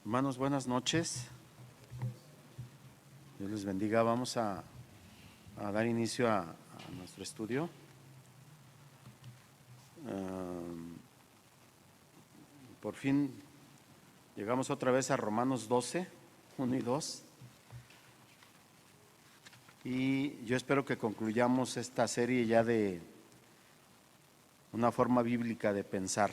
Hermanos, buenas noches. Dios les bendiga. Vamos a dar inicio a nuestro estudio. Por fin llegamos otra vez a Romanos 12, 1 y 2. Y yo espero que concluyamos esta serie ya de una forma bíblica de pensar,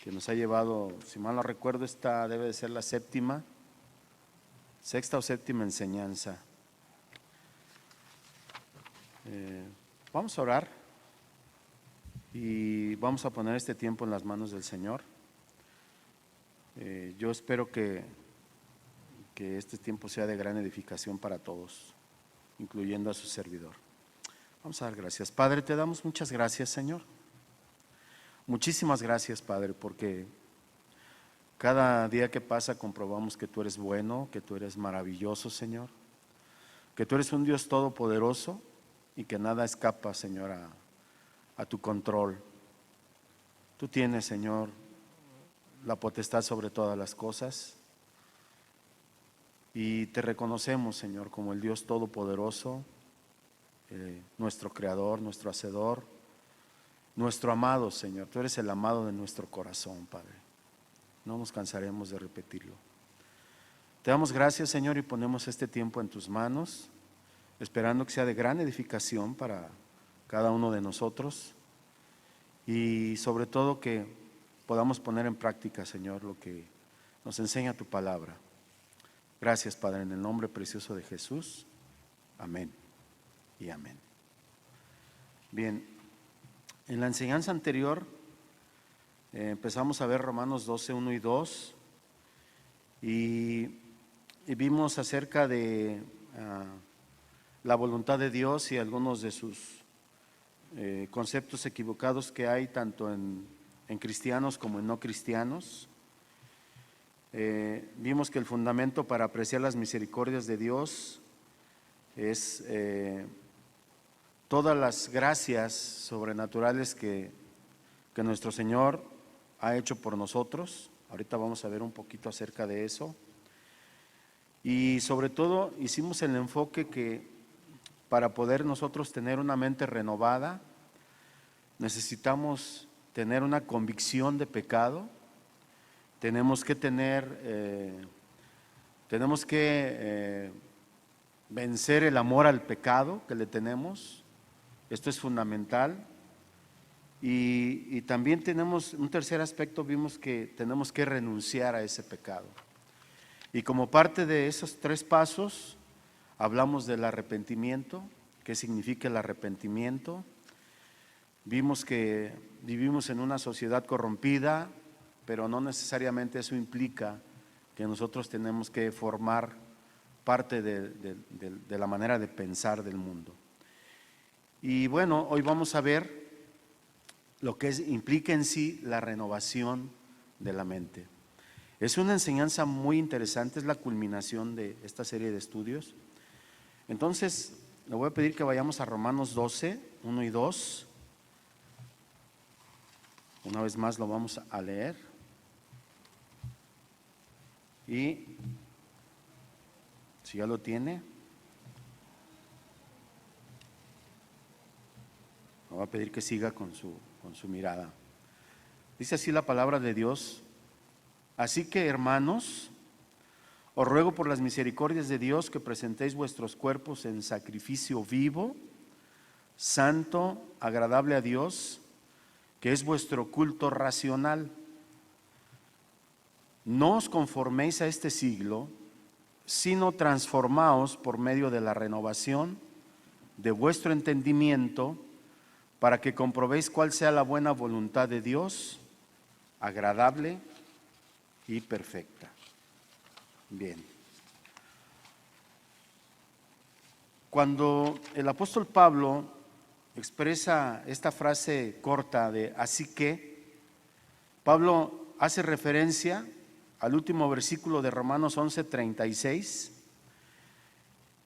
que nos ha llevado, si mal no recuerdo, esta debe de ser la sexta o séptima enseñanza. Vamos a orar y vamos a poner este tiempo en las manos del Señor. Yo espero que este tiempo sea de gran edificación para todos, incluyendo a su servidor. Vamos a dar gracias. Padre, te damos muchas gracias, Señor. Muchísimas gracias, Padre, porque cada día que pasa comprobamos que tú eres bueno, que tú eres maravilloso, Señor, que tú eres un Dios todopoderoso y que nada escapa, Señor, a tu control. Tú tienes, Señor, la potestad sobre todas las cosas y te reconocemos, Señor, como el Dios todopoderoso, nuestro Creador, nuestro Hacedor, nuestro amado, Señor. Tú eres el amado de nuestro corazón, Padre. No nos cansaremos de repetirlo. Te damos gracias, Señor, y ponemos este tiempo en tus manos, esperando que sea de gran edificación para cada uno de nosotros y sobre todo que podamos poner en práctica, Señor, lo que nos enseña tu palabra. Gracias, Padre, en el nombre precioso de Jesús. Amén y amén. Bien. En la enseñanza anterior empezamos a ver Romanos 12, 1 y 2 y vimos acerca de la voluntad de Dios y algunos de sus conceptos equivocados que hay tanto en cristianos como en no cristianos. Vimos que el fundamento para apreciar las misericordias de Dios es todas las gracias sobrenaturales que nuestro Señor ha hecho por nosotros. Ahorita vamos a ver un poquito acerca de eso. Y sobre todo hicimos el enfoque que para poder nosotros tener una mente renovada, necesitamos tener una convicción de pecado, tenemos que vencer el amor al pecado que le tenemos. Esto es fundamental. Y también tenemos un tercer aspecto, vimos que tenemos que renunciar a ese pecado. Y como parte de esos tres pasos, hablamos del arrepentimiento, qué significa el arrepentimiento. Vimos que vivimos en una sociedad corrompida, pero no necesariamente eso implica que nosotros tenemos que formar parte de la manera de pensar del mundo. Y bueno, hoy vamos a ver lo que implica en sí la renovación de la mente. Es una enseñanza muy interesante, es la culminación de esta serie de estudios. Entonces, le voy a pedir que vayamos a Romanos 12, 1 y 2. Una vez más lo vamos a leer. Y si ya lo tiene, le voy a pedir que siga con su mirada. Dice así la palabra de Dios: así que, hermanos, os ruego por las misericordias de Dios que presentéis vuestros cuerpos en sacrificio vivo, santo, agradable a Dios, que es vuestro culto racional. No os conforméis a este siglo, sino transformaos por medio de la renovación de vuestro entendimiento, para que comprobéis cuál sea la buena voluntad de Dios, agradable y perfecta. Bien. Cuando el apóstol Pablo expresa esta frase corta de así que, Pablo hace referencia al último versículo de Romanos 11:36,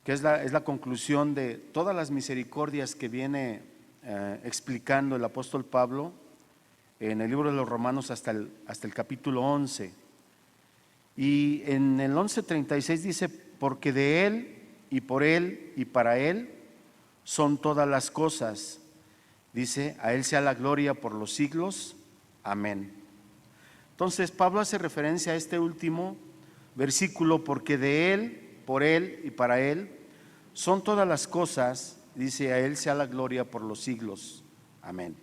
que es la conclusión de todas las misericordias que viene explicando el apóstol Pablo en el libro de los Romanos hasta el capítulo 11. Y en el 11:36 dice, porque de Él y por Él y para Él son todas las cosas. Dice, a Él sea la gloria por los siglos. Amén. Entonces Pablo hace referencia a este último versículo, porque de Él, por Él y para Él son todas las cosas. Dice, a Él sea la gloria por los siglos. Amén.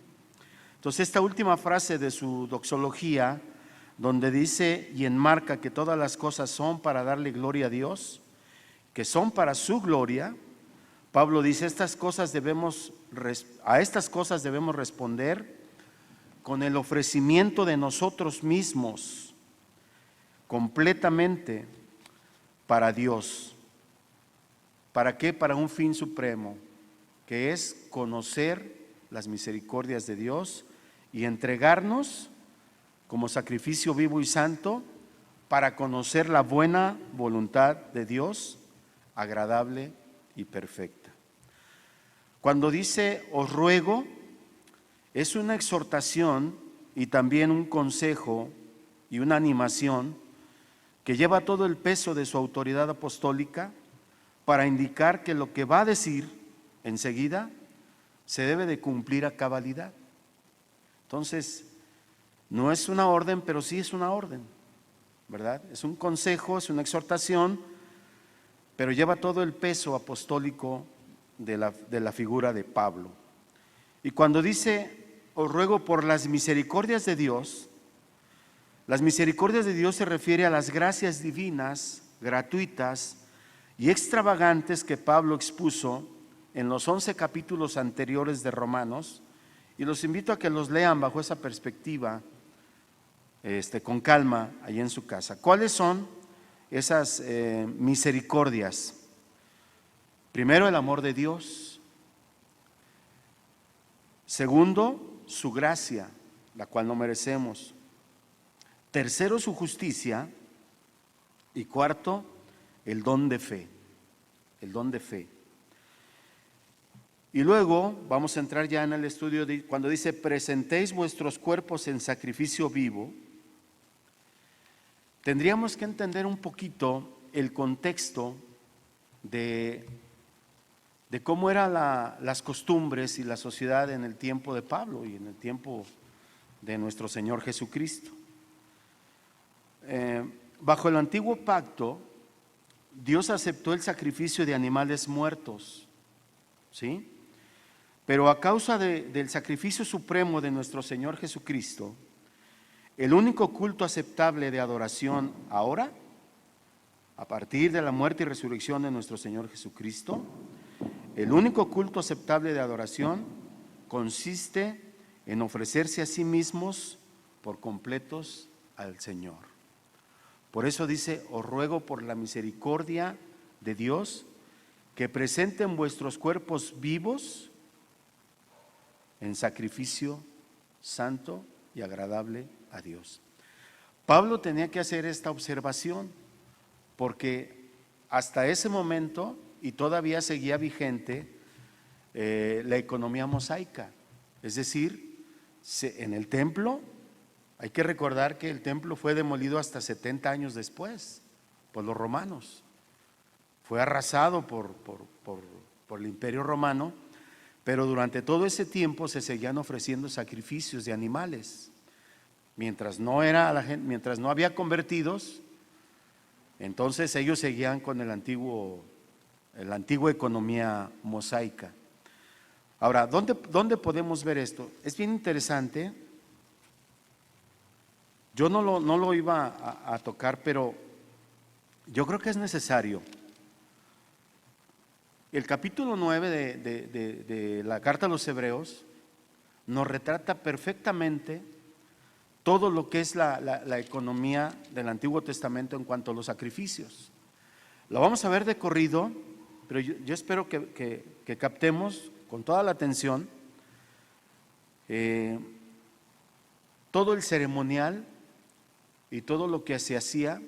Entonces esta última frase de su doxología, donde dice y enmarca que todas las cosas son para darle gloria a Dios, que son para su gloria, Pablo dice, a estas cosas debemos responder con el ofrecimiento de nosotros mismos completamente para Dios. ¿Para qué? Para un fin supremo, que es conocer las misericordias de Dios y entregarnos como sacrificio vivo y santo para conocer la buena voluntad de Dios, agradable y perfecta. Cuando dice os ruego, es una exhortación y también un consejo y una animación que lleva todo el peso de su autoridad apostólica para indicar que lo que va a decir enseguida se debe de cumplir a cabalidad. Entonces, no es una orden, pero sí es una orden, ¿verdad? Es un consejo, es una exhortación, pero lleva todo el peso apostólico de la figura de Pablo. Y cuando dice, os ruego por las misericordias de Dios, las misericordias de Dios se refiere a las gracias divinas, gratuitas y extravagantes que Pablo expuso en los 11 capítulos anteriores de Romanos, y los invito a que los lean bajo esa perspectiva, con calma, allí en su casa. ¿Cuáles son esas misericordias? Primero, el amor de Dios. Segundo, su gracia, la cual no merecemos. Tercero, su justicia. Y cuarto, el don de fe. El don de fe. Y luego vamos a entrar ya en el estudio cuando dice, presentéis vuestros cuerpos en sacrificio vivo. Tendríamos que entender un poquito el contexto de cómo eran las costumbres y la sociedad en el tiempo de Pablo y en el tiempo de nuestro Señor Jesucristo. Bajo el antiguo pacto, Dios aceptó el sacrificio de animales muertos, ¿sí? Pero a causa del sacrificio supremo de nuestro Señor Jesucristo, el único culto aceptable de adoración ahora, a partir de la muerte y resurrección de nuestro Señor Jesucristo, el único culto aceptable de adoración consiste en ofrecerse a sí mismos por completos al Señor. Por eso dice, os ruego por la misericordia de Dios que presenten vuestros cuerpos vivos en sacrificio santo y agradable a Dios. Pablo tenía que hacer esta observación porque hasta ese momento, y todavía seguía vigente, la economía mosaica. Es decir, en el templo, hay que recordar que el templo fue demolido hasta 70 años después por los romanos. Fue arrasado por el Imperio Romano, pero durante todo ese tiempo se seguían ofreciendo sacrificios de animales. Mientras no había convertidos, entonces ellos seguían con la antigua economía mosaica. Ahora, ¿dónde podemos ver esto? Es bien interesante. Yo no lo iba a tocar, pero yo creo que es necesario. El capítulo 9 de la carta a los Hebreos nos retrata perfectamente todo lo que es la economía del Antiguo Testamento en cuanto a los sacrificios. Lo vamos a ver de corrido, pero yo espero que captemos con toda la atención todo el ceremonial y todo lo que se hacía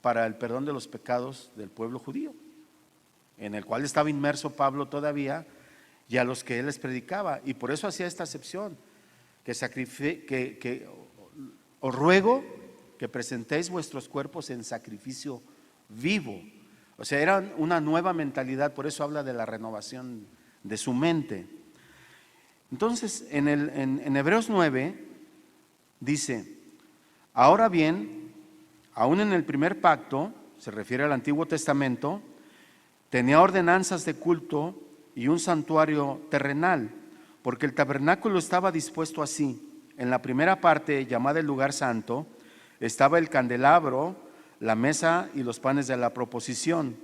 para el perdón de los pecados del pueblo judío, en el cual estaba inmerso Pablo todavía, y a los que él les predicaba. Y por eso hacía esta acepción, que os ruego que presentéis vuestros cuerpos en sacrificio vivo. O sea, era una nueva mentalidad, por eso habla de la renovación de su mente. Entonces, en Hebreos 9 dice: ahora bien, aún en el primer pacto, se refiere al Antiguo Testamento, tenía ordenanzas de culto y un santuario terrenal, porque el tabernáculo estaba dispuesto así. En la primera parte, llamada el lugar santo, estaba el candelabro, la mesa y los panes de la proposición.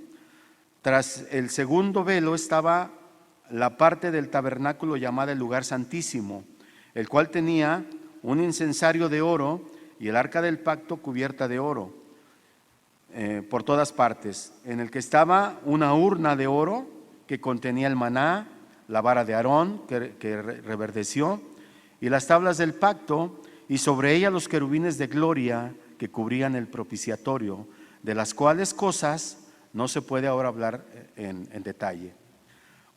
Tras el segundo velo estaba la parte del tabernáculo llamada el lugar santísimo, el cual tenía un incensario de oro y el arca del pacto cubierta de oro por todas partes, en el que estaba una urna de oro que contenía el maná, la vara de Aarón que reverdeció, y las tablas del pacto, y sobre ella los querubines de gloria que cubrían el propiciatorio, de las cuales cosas no se puede ahora hablar en detalle.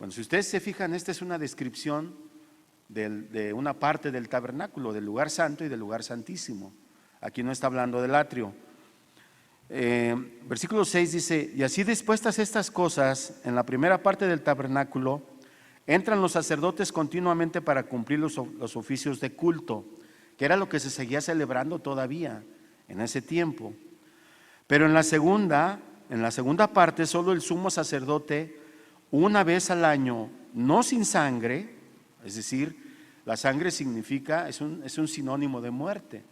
Bueno, si ustedes se fijan, esta es una descripción de una parte del tabernáculo, del lugar santo y del lugar santísimo. Aquí no está hablando del atrio. Versículo 6 dice: y así dispuestas estas cosas, en la primera parte del tabernáculo entran los sacerdotes continuamente para cumplir los oficios de culto, que era lo que se seguía celebrando todavía en ese tiempo. Pero en la segunda parte, solo el sumo sacerdote, una vez al año, no sin sangre, es decir, la sangre significa, es un sinónimo de muerte.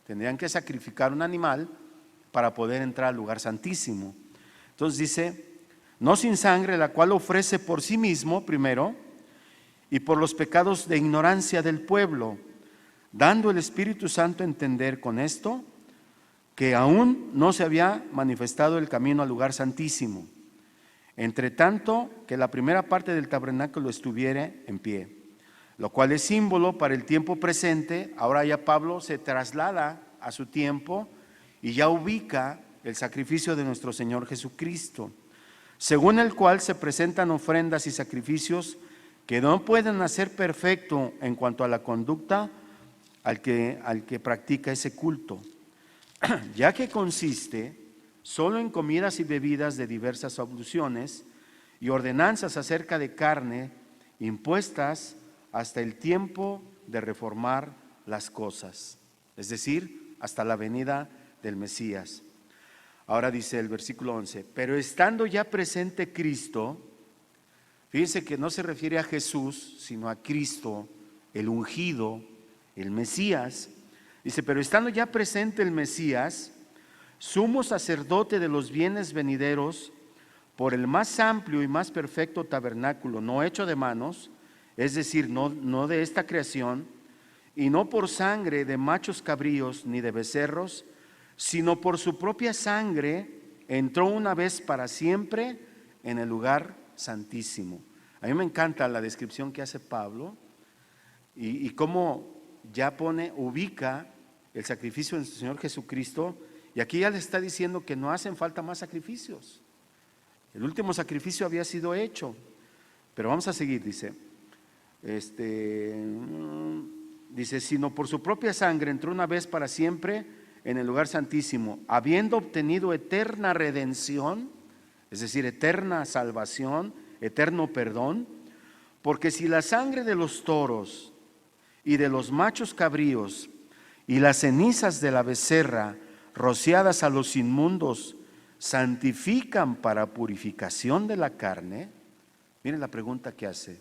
Tendrían que sacrificar un animal para poder entrar al lugar santísimo. Entonces dice: no sin sangre, la cual ofrece por sí mismo primero y por los pecados de ignorancia del pueblo, dando el Espíritu Santo a entender con esto que aún no se había manifestado el camino al lugar santísimo, entre tanto que la primera parte del tabernáculo estuviera en pie, lo cual es símbolo para el tiempo presente. Ahora ya Pablo se traslada a su tiempo y ya ubica el sacrificio de nuestro Señor Jesucristo, según el cual se presentan ofrendas y sacrificios que no pueden hacer perfecto en cuanto a la conducta al que practica ese culto, ya que consiste solo en comidas y bebidas de diversas abluciones y ordenanzas acerca de carne impuestas hasta el tiempo de reformar las cosas, es decir, hasta la venida del Mesías. Ahora dice el versículo 11: pero estando ya presente Cristo, fíjense que no se refiere a Jesús, sino a Cristo, el ungido, el Mesías. Dice: pero estando ya presente el Mesías, sumo sacerdote de los bienes venideros, por el más amplio y más perfecto tabernáculo, no hecho de manos, es decir, no de esta creación, y no por sangre de machos cabríos ni de becerros, sino por su propia sangre, entró una vez para siempre en el lugar santísimo. A mí me encanta la descripción que hace Pablo y cómo ya ubica el sacrificio del Señor Jesucristo, y aquí ya le está diciendo que no hacen falta más sacrificios. El último sacrificio había sido hecho. Pero vamos a seguir, dice, sino por su propia sangre entró una vez para siempre en el lugar santísimo, habiendo obtenido eterna redención, es decir, eterna salvación, eterno perdón, porque si la sangre de los toros y de los machos cabríos y las cenizas de la becerra rociadas a los inmundos santifican para purificación de la carne, miren la pregunta que hace: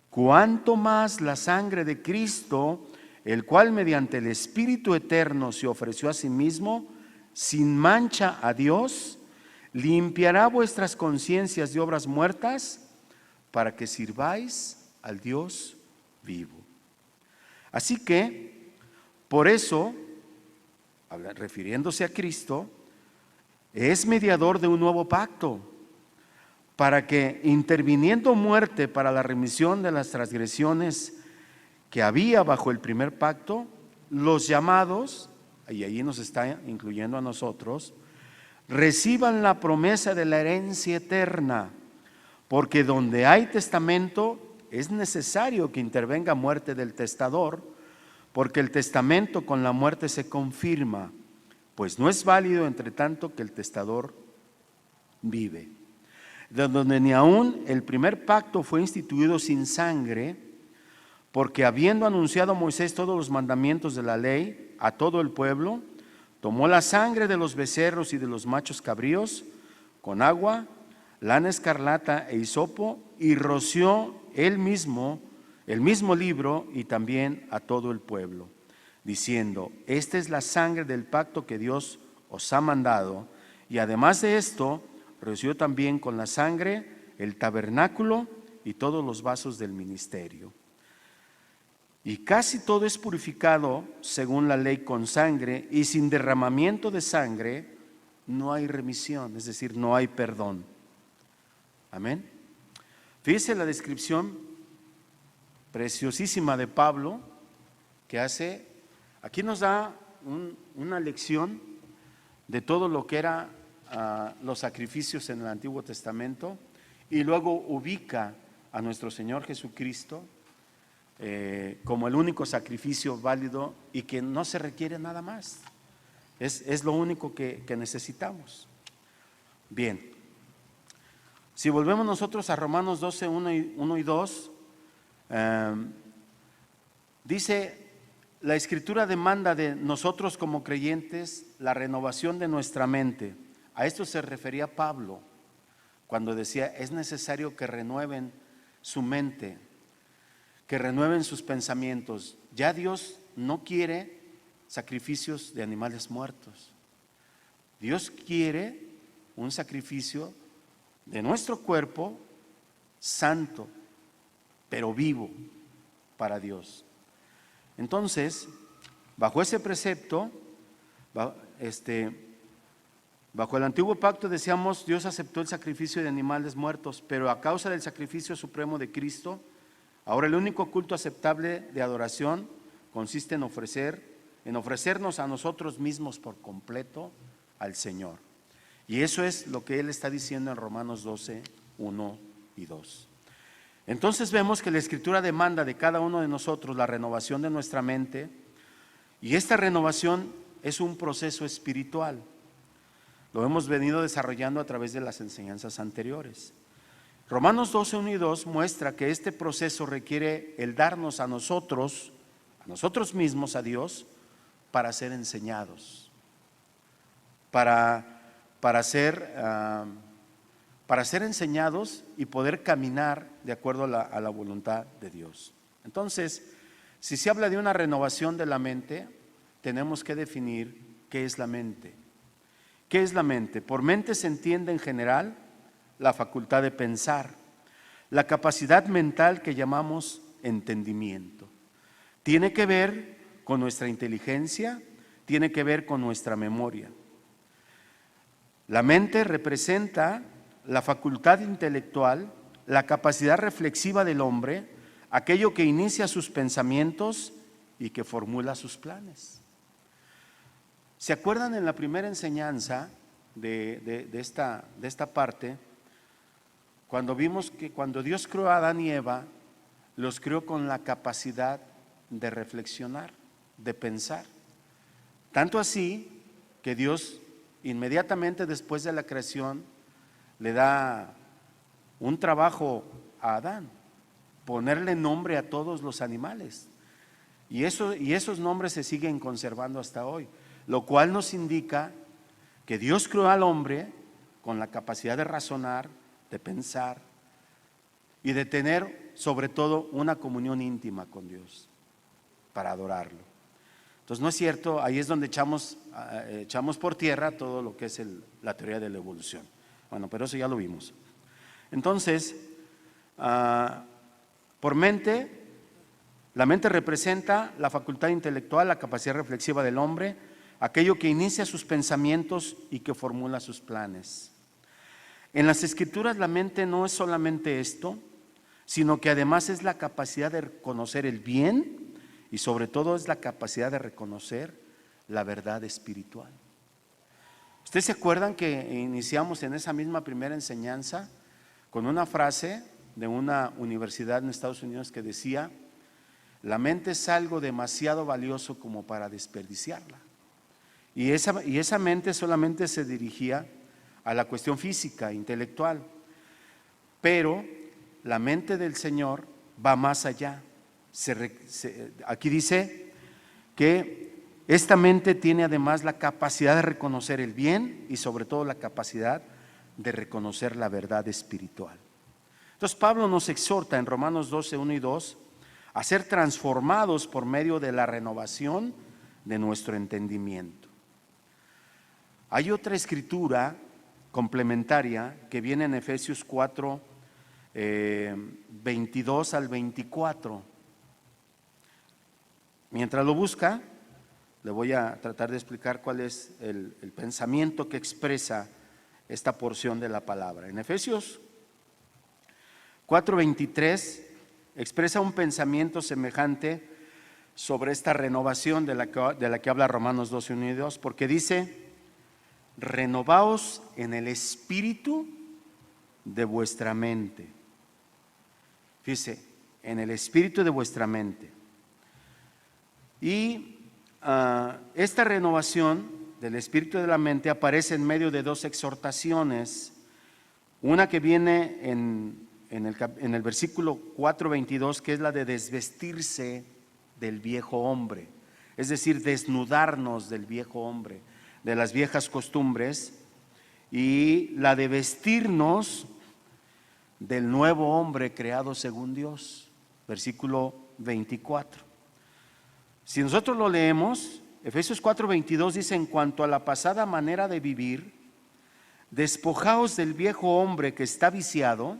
¿cuánto más la sangre de Cristo, el cual mediante el Espíritu eterno se ofreció a sí mismo sin mancha a Dios, limpiará vuestras conciencias de obras muertas para que sirváis al Dios vivo? Así que, por eso, refiriéndose a Cristo, es mediador de un nuevo pacto, para que, interviniendo muerte para la remisión de las transgresiones que había bajo el primer pacto, los llamados, y ahí nos está incluyendo a nosotros, reciban la promesa de la herencia eterna, porque donde hay testamento es necesario que intervenga muerte del testador, porque el testamento con la muerte se confirma, pues no es válido entre tanto que el testador vive. De donde ni aún el primer pacto fue instituido sin sangre, porque habiendo anunciado Moisés todos los mandamientos de la ley a todo el pueblo, tomó la sangre de los becerros y de los machos cabríos con agua, lana escarlata e hisopo, y roció el mismo libro y también a todo el pueblo, diciendo: esta es la sangre del pacto que Dios os ha mandado. Y además de esto, roció también con la sangre el tabernáculo y todos los vasos del ministerio. Y casi todo es purificado según la ley con sangre, y sin derramamiento de sangre no hay remisión, es decir, no hay perdón. Amén. Fíjese la descripción preciosísima de Pablo que hace. Aquí nos da una lección de todo lo que era los sacrificios en el Antiguo Testamento, y luego ubica a nuestro Señor Jesucristo como el único sacrificio válido y que no se requiere nada más. Es lo único que necesitamos. Bien, si volvemos nosotros a Romanos 12, 1 y 2, dice: la Escritura demanda de nosotros como creyentes la renovación de nuestra mente. A esto se refería Pablo cuando decía: es necesario que renueven su mente, que renueven sus pensamientos. Ya Dios no quiere sacrificios de animales muertos. Dios quiere un sacrificio de nuestro cuerpo santo, pero vivo para Dios. Entonces, bajo ese precepto, bajo el antiguo pacto, decíamos, Dios aceptó el sacrificio de animales muertos, pero a causa del sacrificio supremo de Cristo, ahora el único culto aceptable de adoración consiste en ofrecernos a nosotros mismos por completo al Señor. Y eso es lo que Él está diciendo en Romanos 12, 1 y 2. Entonces vemos que la Escritura demanda de cada uno de nosotros la renovación de nuestra mente, y esta renovación es un proceso espiritual. Lo hemos venido desarrollando a través de las enseñanzas anteriores. Romanos 12, 1 y 2 muestra que este proceso requiere el darnos a nosotros mismos, a Dios, para ser enseñados, para ser enseñados y poder caminar de acuerdo a la voluntad de Dios. Entonces, si se habla de una renovación de la mente, tenemos que definir qué es la mente. ¿Qué es la mente? Por mente se entiende en general la facultad de pensar, la capacidad mental que llamamos entendimiento. Tiene que ver con nuestra inteligencia, tiene que ver con nuestra memoria. La mente representa la facultad intelectual, la capacidad reflexiva del hombre, aquello que inicia sus pensamientos y que formula sus planes. ¿Se acuerdan en la primera enseñanza de esta parte? Cuando vimos que cuando Dios creó a Adán y Eva, los creó con la capacidad de reflexionar, de pensar. Tanto así que Dios inmediatamente después de la creación le da un trabajo a Adán: ponerle nombre a todos los animales. Y esos nombres se siguen conservando hasta hoy, lo cual nos indica que Dios creó al hombre con la capacidad de razonar, de pensar y de tener sobre todo una comunión íntima con Dios para adorarlo. Entonces no es cierto, ahí es donde echamos por tierra todo lo que es la teoría de la evolución. Bueno, pero eso ya lo vimos. Entonces, por mente, la mente representa la facultad intelectual, la capacidad reflexiva del hombre, aquello que inicia sus pensamientos y que formula sus planes. En las Escrituras la mente no es solamente esto, sino que además es la capacidad de reconocer el bien y sobre todo es la capacidad de reconocer la verdad espiritual. ¿Ustedes se acuerdan que iniciamos en esa misma primera enseñanza con una frase de una universidad en Estados Unidos que decía: la mente es algo demasiado valioso como para desperdiciarla? Y esa mente solamente se dirigía a la cuestión física, intelectual. Pero la mente del Señor va más allá. Aquí dice que esta mente tiene además la capacidad de reconocer el bien y sobre todo la capacidad de reconocer la verdad espiritual. Entonces Pablo nos exhorta en Romanos 12, 1 y 2 a ser transformados por medio de la renovación de nuestro entendimiento. Hay otra escritura complementaria que viene en Efesios 4, 22 al 24. Mientras lo busca, le voy a tratar de explicar cuál es el pensamiento que expresa esta porción de la palabra. En Efesios 4:23 expresa un pensamiento semejante sobre esta renovación de la que habla Romanos 12, 1 y 2, porque dice: renovaos en el espíritu de vuestra mente. Fíjese, en el espíritu de vuestra mente. Y esta renovación del espíritu de la mente aparece en medio de dos exhortaciones. Una que viene en el versículo 4:22, que es la de desvestirse del viejo hombre, es decir, desnudarnos del viejo hombre, de las viejas costumbres, y la de vestirnos del nuevo hombre creado según Dios, versículo 24. Si nosotros lo leemos, Efesios 4:22 dice: en cuanto a la pasada manera de vivir, despojaos del viejo hombre que está viciado,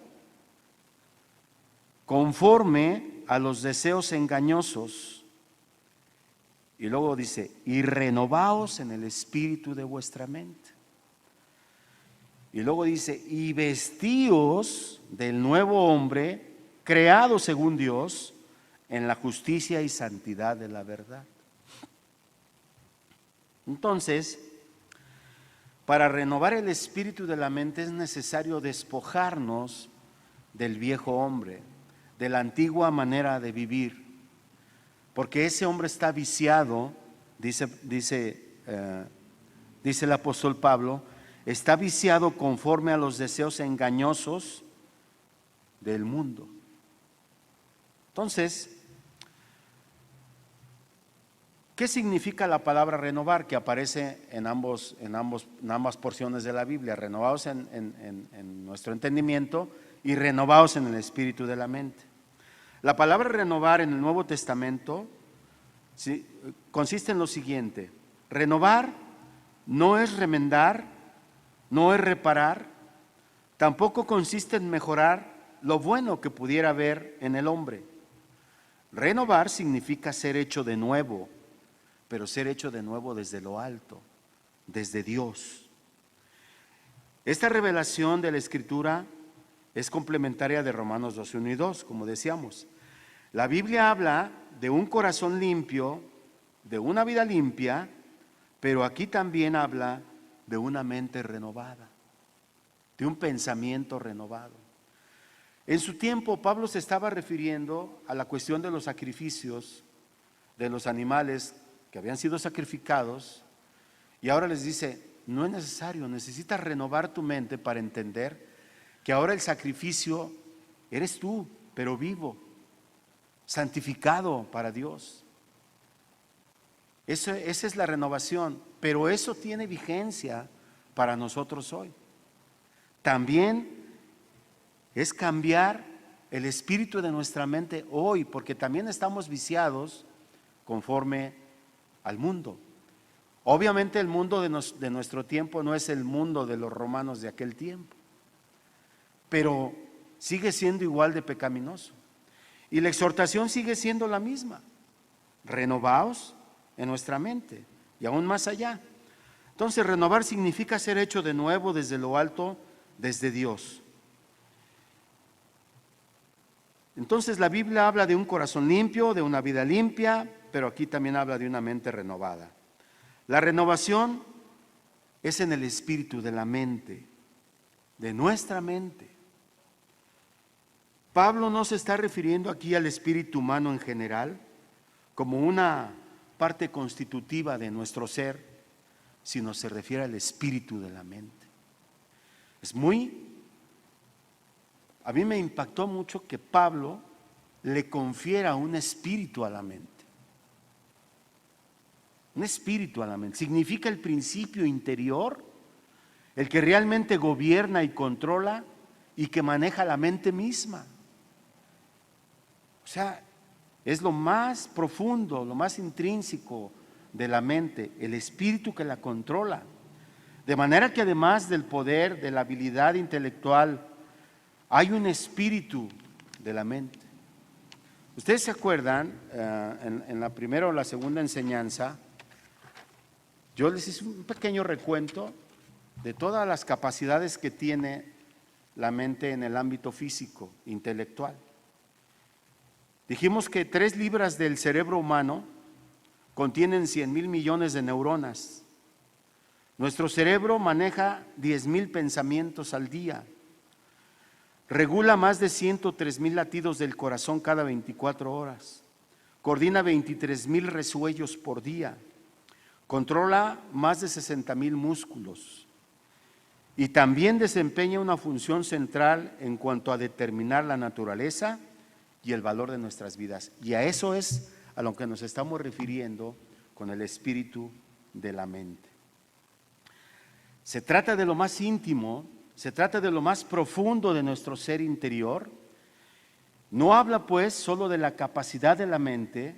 conforme a los deseos engañosos. Y luego dice: y renovaos en el espíritu de vuestra mente. Y luego dice: y vestíos del nuevo hombre, creado según Dios, en la justicia y santidad de la verdad. Entonces, para renovar el espíritu de la mente es necesario despojarnos del viejo hombre, de la antigua manera de vivir, porque ese hombre está viciado, dice el apóstol Pablo, está viciado conforme a los deseos engañosos del mundo. Entonces, ¿qué significa la palabra renovar? Que aparece en ambas porciones de la Biblia: renovados en nuestro entendimiento y renovados en el espíritu de la mente. La palabra renovar en el Nuevo Testamento consiste en lo siguiente: renovar no es remendar, no es reparar, tampoco consiste en mejorar lo bueno que pudiera haber en el hombre. Renovar significa ser hecho de nuevo, pero ser hecho de nuevo desde lo alto, desde Dios. Esta revelación de la Escritura es complementaria de Romanos 12, 1 y 2, como decíamos. La Biblia habla de un corazón limpio, de una vida limpia, pero aquí también habla de una mente renovada, de un pensamiento renovado. En su tiempo, Pablo se estaba refiriendo a la cuestión de los sacrificios de los animales que habían sido sacrificados, y ahora les dice: no es necesario, necesitas renovar tu mente para entender que ahora el sacrificio eres tú, pero vivo, santificado para Dios. Esa es la renovación, pero eso tiene vigencia para nosotros hoy. También es cambiar el espíritu de nuestra mente hoy, porque también estamos viciados conforme al mundo. Obviamente el mundo de nuestro tiempo no es el mundo de los romanos de aquel tiempo, pero sigue siendo igual de pecaminoso. Y la exhortación sigue siendo la misma: renovaos en nuestra mente y aún más allá. Entonces, renovar significa ser hecho de nuevo desde lo alto, desde Dios. Entonces, la Biblia habla de un corazón limpio, de una vida limpia, pero aquí también habla de una mente renovada. La renovación es en el espíritu de la mente, de nuestra mente. Pablo no se está refiriendo aquí al espíritu humano en general como una parte constitutiva de nuestro ser, sino se refiere al espíritu de la mente. A mí me impactó mucho que Pablo le confiera un espíritu a la mente. Un espíritu a la mente. Significa el principio interior, el que realmente gobierna y controla y que maneja la mente misma. O sea, es lo más profundo, lo más intrínseco de la mente, el espíritu que la controla. De manera que además del poder, de la habilidad intelectual, hay un espíritu de la mente. Ustedes se acuerdan, en la primera o la segunda enseñanza, yo les hice un pequeño recuento de todas las capacidades que tiene la mente en el ámbito físico, intelectual. Dijimos que 3 libras del cerebro humano contienen 100,000 millones de neuronas. Nuestro cerebro maneja 10,000 pensamientos al día. Regula más de 103,000 latidos del corazón cada 24 horas. Coordina 23,000 resuellos por día. Controla más de 60,000 músculos. Y también desempeña una función central en cuanto a determinar la naturaleza y el valor de nuestras vidas. Y a eso es a lo que nos estamos refiriendo con el espíritu de la mente. Se trata de lo más íntimo, se trata de lo más profundo de nuestro ser interior. No habla pues solo de la capacidad de la mente,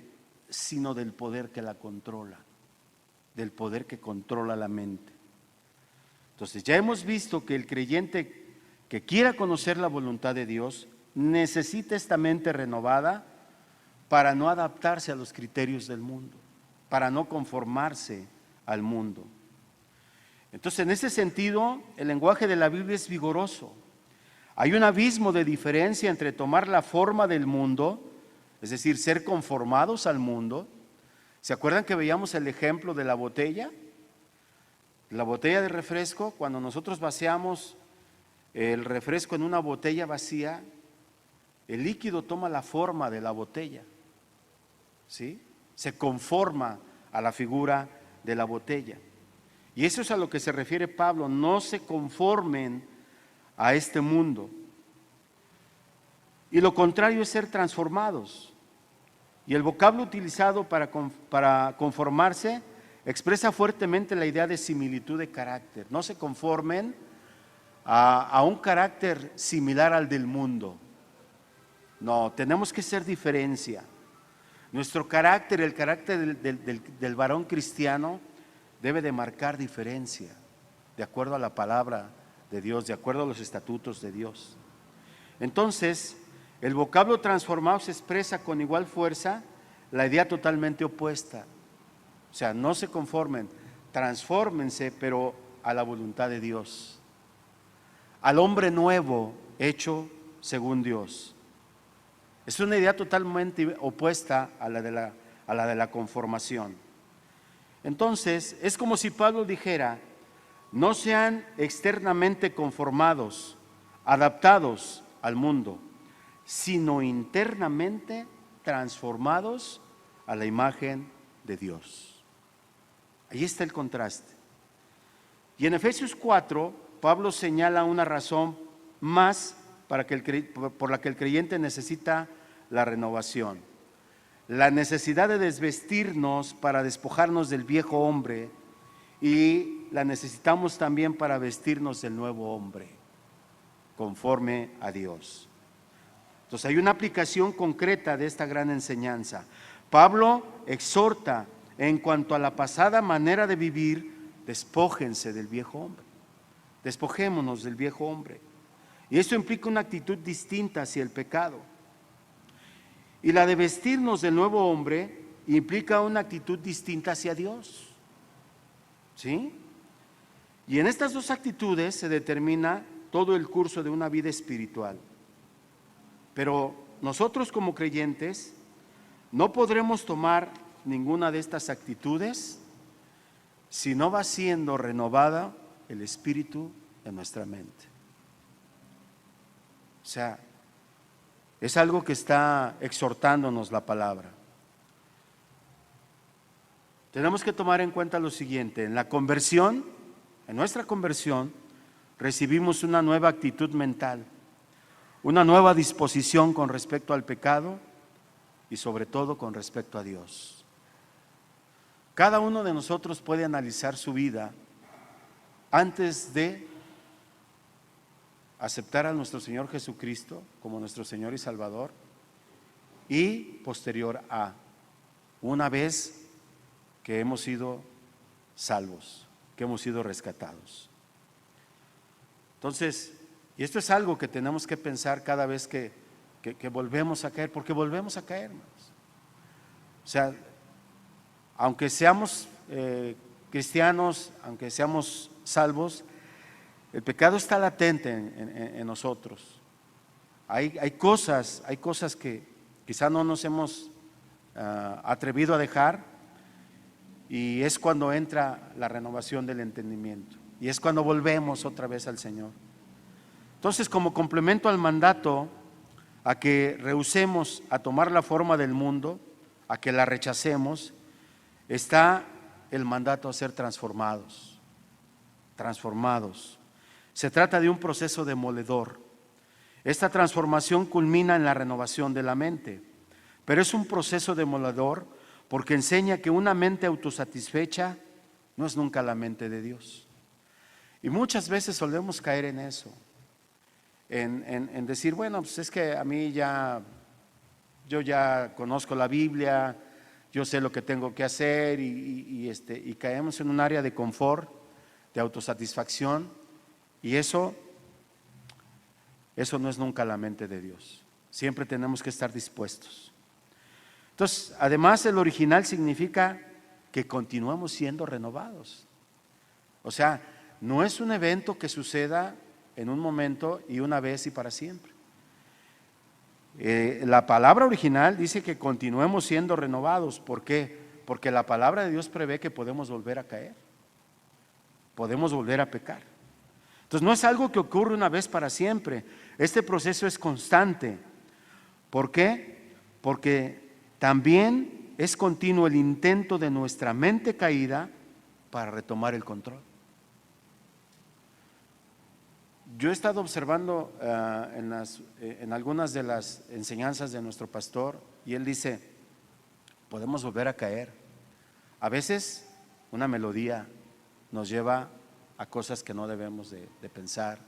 sino del poder que la controla, del poder que controla la mente. Entonces ya hemos visto que el creyente que quiera conocer la voluntad de Dios necesita esta mente renovada para no adaptarse a los criterios del mundo, para no conformarse al mundo. Entonces, en ese sentido, el lenguaje de la Biblia es vigoroso. Hay un abismo de diferencia entre tomar la forma del mundo, es decir, ser conformados al mundo. ¿Se acuerdan que veíamos el ejemplo de la botella? La botella de refresco, cuando nosotros vaciamos el refresco en una botella vacía, el líquido toma la forma de la botella, ¿sí? Se conforma a la figura de la botella. Y eso es a lo que se refiere Pablo: no se conformen a este mundo. Y lo contrario es ser transformados. Y el vocablo utilizado para conformarse expresa fuertemente la idea de similitud de carácter. No se conformen a un carácter similar al del mundo. No, tenemos que ser diferencia. Nuestro carácter, el carácter del varón cristiano, debe de marcar diferencia, de acuerdo a la palabra de Dios, de acuerdo a los estatutos de Dios. Entonces, el vocablo transformado se expresa con igual fuerza la idea totalmente opuesta. O sea, no se conformen, transfórmense, pero a la voluntad de Dios, al hombre nuevo hecho según Dios. Es una idea totalmente opuesta a la de la conformación. Entonces, es como si Pablo dijera: no sean externamente conformados, adaptados al mundo, sino internamente transformados a la imagen de Dios. Ahí está el contraste. Y en Efesios 4, Pablo señala una razón más por la que el creyente necesita la renovación. La necesidad de desvestirnos para despojarnos del viejo hombre, y la necesitamos también para vestirnos del nuevo hombre, conforme a Dios. Entonces hay una aplicación concreta de esta gran enseñanza. Pablo exhorta en cuanto a la pasada manera de vivir: despójense del viejo hombre, despojémonos del viejo hombre. Y esto implica una actitud distinta hacia el pecado. Y la de vestirnos del nuevo hombre implica una actitud distinta hacia Dios. ¿Sí? Y en estas dos actitudes se determina todo el curso de una vida espiritual. Pero nosotros como creyentes no podremos tomar ninguna de estas actitudes si no va siendo renovada el espíritu de nuestra mente. O sea, es algo que está exhortándonos la palabra. tenemos que tomar en cuenta lo siguiente: en la conversión, en nuestra conversión, recibimos una nueva actitud mental, una nueva disposición con respecto al pecado y sobre todo con respecto a Dios. Cada uno de nosotros puede analizar su vida antes de aceptar a nuestro Señor Jesucristo como nuestro Señor y Salvador, y posterior a, una vez que hemos sido salvos, que hemos sido rescatados. Entonces, y esto es algo que tenemos que pensar cada vez que volvemos a caer, porque volvemos a caer, hermanos. O sea, aunque seamos cristianos, aunque seamos salvos, el pecado está latente en nosotros. Hay cosas que quizá no nos hemos atrevido a dejar, y es cuando entra la renovación del entendimiento, y es cuando volvemos otra vez al Señor. Entonces, como complemento al mandato a que rehusemos a tomar la forma del mundo, a que la rechacemos, está el mandato a ser transformados. Se trata de un proceso demoledor. Esta transformación culmina en la renovación de la mente, pero es un proceso demoledor porque enseña que una mente autosatisfecha no es nunca la mente de Dios. Y muchas veces solemos caer en eso, en decir, bueno, pues es que a mí yo ya conozco la Biblia, yo sé lo que tengo que hacer, y caemos en un área de confort, de autosatisfacción, y eso no es nunca la mente de Dios. Siempre tenemos que estar dispuestos. Entonces, además, el original significa que continuamos siendo renovados. O sea, no es un evento que suceda en un momento y una vez y para siempre. La palabra original dice que continuemos siendo renovados. ¿Por qué? Porque la palabra de Dios prevé que podemos volver a caer, podemos volver a pecar. Entonces no es algo que ocurre una vez para siempre. Este proceso es constante. ¿Por qué? Porque también es continuo el intento de nuestra mente caída para retomar el control. Yo he estado observando en algunas de las enseñanzas de nuestro pastor, y él dice, podemos volver a caer. A veces una melodía nos lleva a cosas que no debemos de pensar,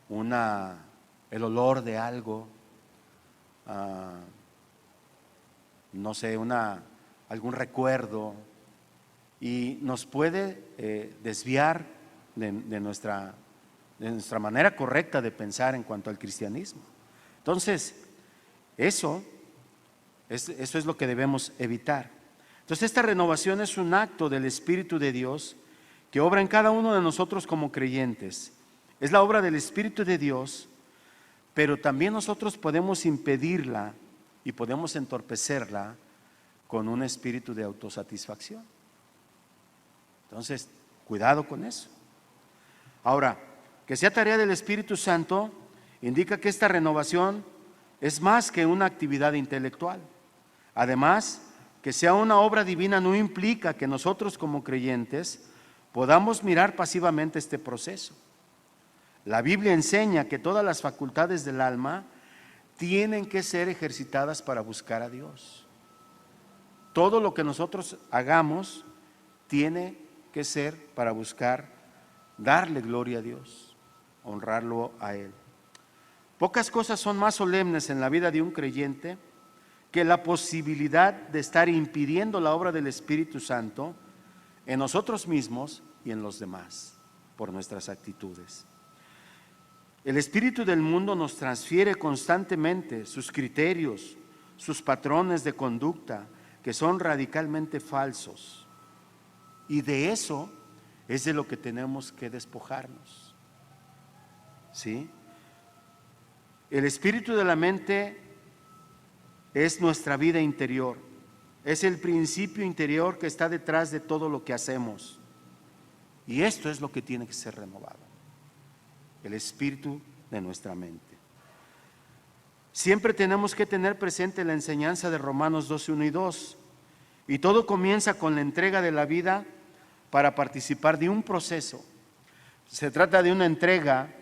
el olor de algo, no sé, algún recuerdo, y nos puede desviar de nuestra manera correcta de pensar en cuanto al cristianismo. Entonces, eso es lo que debemos evitar. Entonces, esta renovación es un acto del Espíritu de Dios que obra en cada uno de nosotros como creyentes. Es la obra del Espíritu de Dios, pero también nosotros podemos impedirla y podemos entorpecerla con un espíritu de autosatisfacción. Entonces, cuidado con eso. Ahora, que sea tarea del Espíritu Santo indica que esta renovación es más que una actividad intelectual. Además, que sea una obra divina no implica que nosotros como creyentes podamos mirar pasivamente este proceso. La Biblia enseña que todas las facultades del alma tienen que ser ejercitadas para buscar a Dios. Todo lo que nosotros hagamos tiene que ser para buscar darle gloria a Dios, honrarlo a Él. Pocas cosas son más solemnes en la vida de un creyente que la posibilidad de estar impidiendo la obra del Espíritu Santo en nosotros mismos y en los demás por nuestras actitudes. El espíritu del mundo nos transfiere constantemente sus criterios, sus patrones de conducta que son radicalmente falsos, y de eso es de lo que tenemos que despojarnos. ¿Sí? El espíritu de la mente es nuestra vida interior, es el principio interior que está detrás de todo lo que hacemos, y esto es lo que tiene que ser renovado, el espíritu de nuestra mente. Siempre tenemos que tener presente la enseñanza de Romanos 12:1 y 2, Y todo comienza con la entrega de la vida para participar de un proceso. Se trata de una entrega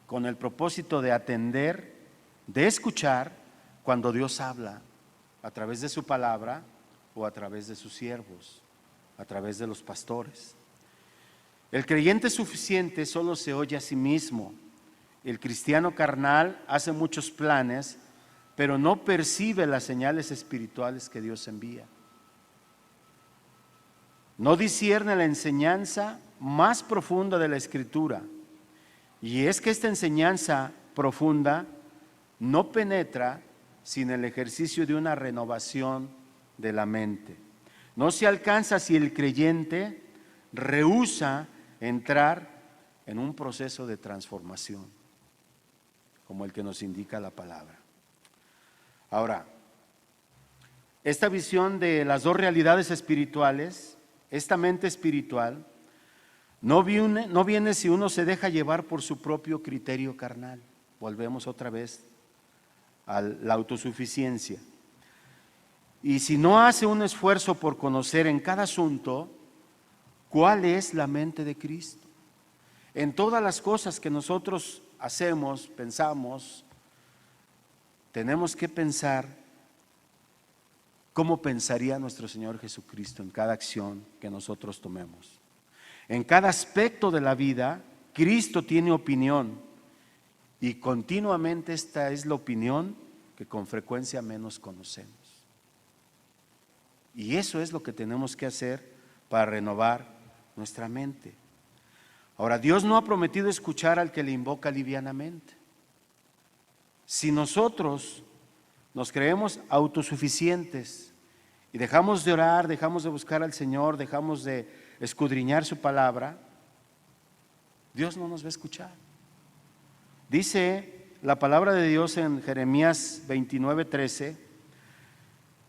con el propósito de atender, de escuchar cuando Dios habla a través de su palabra o a través de sus siervos, a través de los pastores. El creyente suficiente solo se oye a sí mismo. El cristiano carnal hace muchos planes, pero no percibe las señales espirituales que Dios envía. No discierne la enseñanza más profunda de la Escritura. Y es que esta enseñanza profunda no penetra sin el ejercicio de una renovación de la mente. No se alcanza si el creyente rehúsa entrar en un proceso de transformación, como el que nos indica la palabra. Ahora, esta visión de las dos realidades espirituales, esta mente espiritual, no viene si uno se deja llevar por su propio criterio carnal. Volvemos otra vez a la autosuficiencia. Y si no hace un esfuerzo por conocer en cada asunto cuál es la mente de Cristo. En todas las cosas que nosotros hacemos, pensamos, tenemos que pensar cómo pensaría nuestro Señor Jesucristo en cada acción que nosotros tomemos. En cada aspecto de la vida, Cristo tiene opinión y continuamente esta es la opinión que con frecuencia menos conocemos. Y eso es lo que tenemos que hacer para renovar nuestra mente. Ahora, Dios no ha prometido escuchar al que le invoca livianamente. Si nosotros nos creemos autosuficientes y dejamos de orar, dejamos de buscar al Señor, dejamos de escudriñar su palabra, Dios no nos va a escuchar. Dice la palabra de Dios en Jeremías 29:13: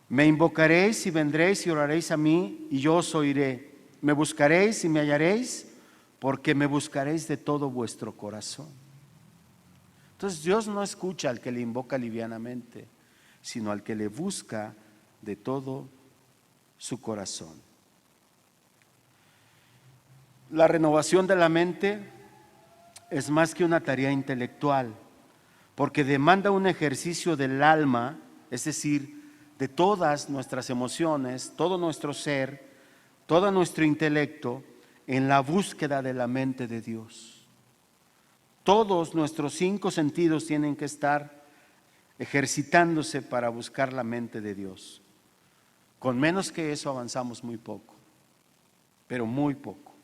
me invocaréis y vendréis y oraréis a mí y yo os oiré. Me buscaréis y me hallaréis, porque me buscaréis de todo vuestro corazón. Entonces Dios no escucha al que le invoca livianamente, sino al que le busca de todo su corazón. La renovación de la mente es más que una tarea intelectual, porque demanda un ejercicio del alma, es decir, de todas nuestras emociones, todo nuestro ser, todo nuestro intelecto, en la búsqueda de la mente de Dios. Todos nuestros 5 sentidos tienen que estar ejercitándose para buscar la mente de Dios. Con menos que eso avanzamos muy poco, pero muy poco.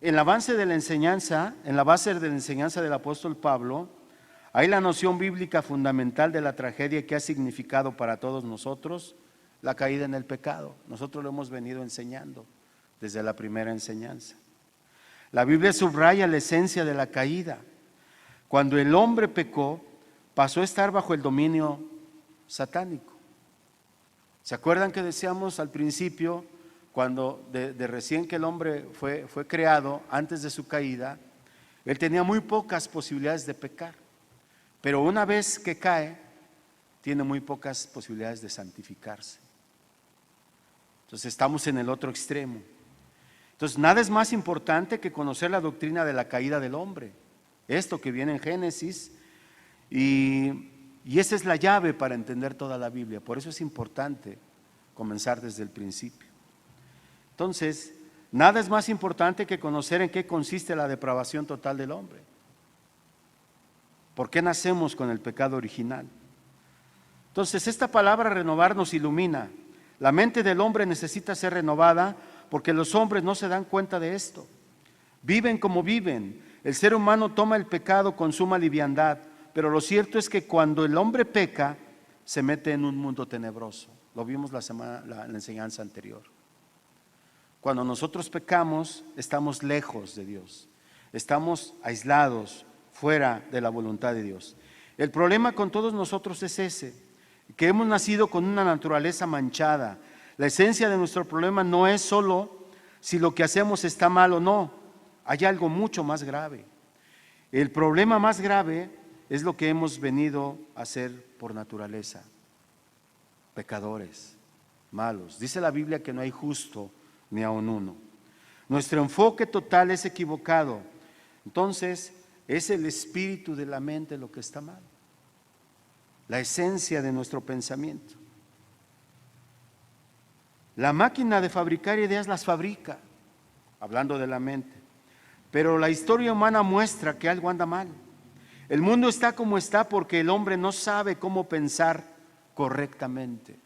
En la base de la enseñanza del apóstol Pablo, hay la noción bíblica fundamental de la tragedia que ha significado para todos nosotros la caída en el pecado. Nosotros lo hemos venido enseñando desde la primera enseñanza. La Biblia subraya la esencia de la caída. Cuando el hombre pecó, pasó a estar bajo el dominio satánico. ¿Se acuerdan que decíamos al principio, cuando de recién que el hombre fue creado, antes de su caída, él tenía muy pocas posibilidades de pecar? Pero una vez que cae, tiene muy pocas posibilidades de santificarse. Entonces estamos en el otro extremo. Entonces nada es más importante que conocer la doctrina de la caída del hombre. Esto que viene en Génesis, y esa es la llave para entender toda la Biblia. Por eso es importante comenzar desde el principio. Entonces, nada es más importante que conocer en qué consiste la depravación total del hombre. ¿Por qué nacemos con el pecado original? Entonces, esta palabra renovar nos ilumina. La mente del hombre necesita ser renovada porque los hombres no se dan cuenta de esto. Viven como viven. El ser humano toma el pecado con suma liviandad, pero lo cierto es que cuando el hombre peca, se mete en un mundo tenebroso. Lo vimos la enseñanza anterior. Cuando nosotros pecamos, estamos lejos de Dios. Estamos aislados, fuera de la voluntad de Dios. El problema con todos nosotros es ese, que hemos nacido con una naturaleza manchada. La esencia de nuestro problema no es solo si lo que hacemos está mal o no. Hay algo mucho más grave. El problema más grave es lo que hemos venido a hacer por naturaleza: pecadores. malos. Dice la Biblia que no hay justo ni aun uno. Nuestro enfoque total es equivocado. Entonces, es el espíritu de la mente lo que está mal. La esencia de nuestro pensamiento. La máquina de fabricar ideas las fabrica, hablando de la mente. Pero la historia humana muestra que algo anda mal. El mundo está como está porque el hombre no sabe cómo pensar correctamente,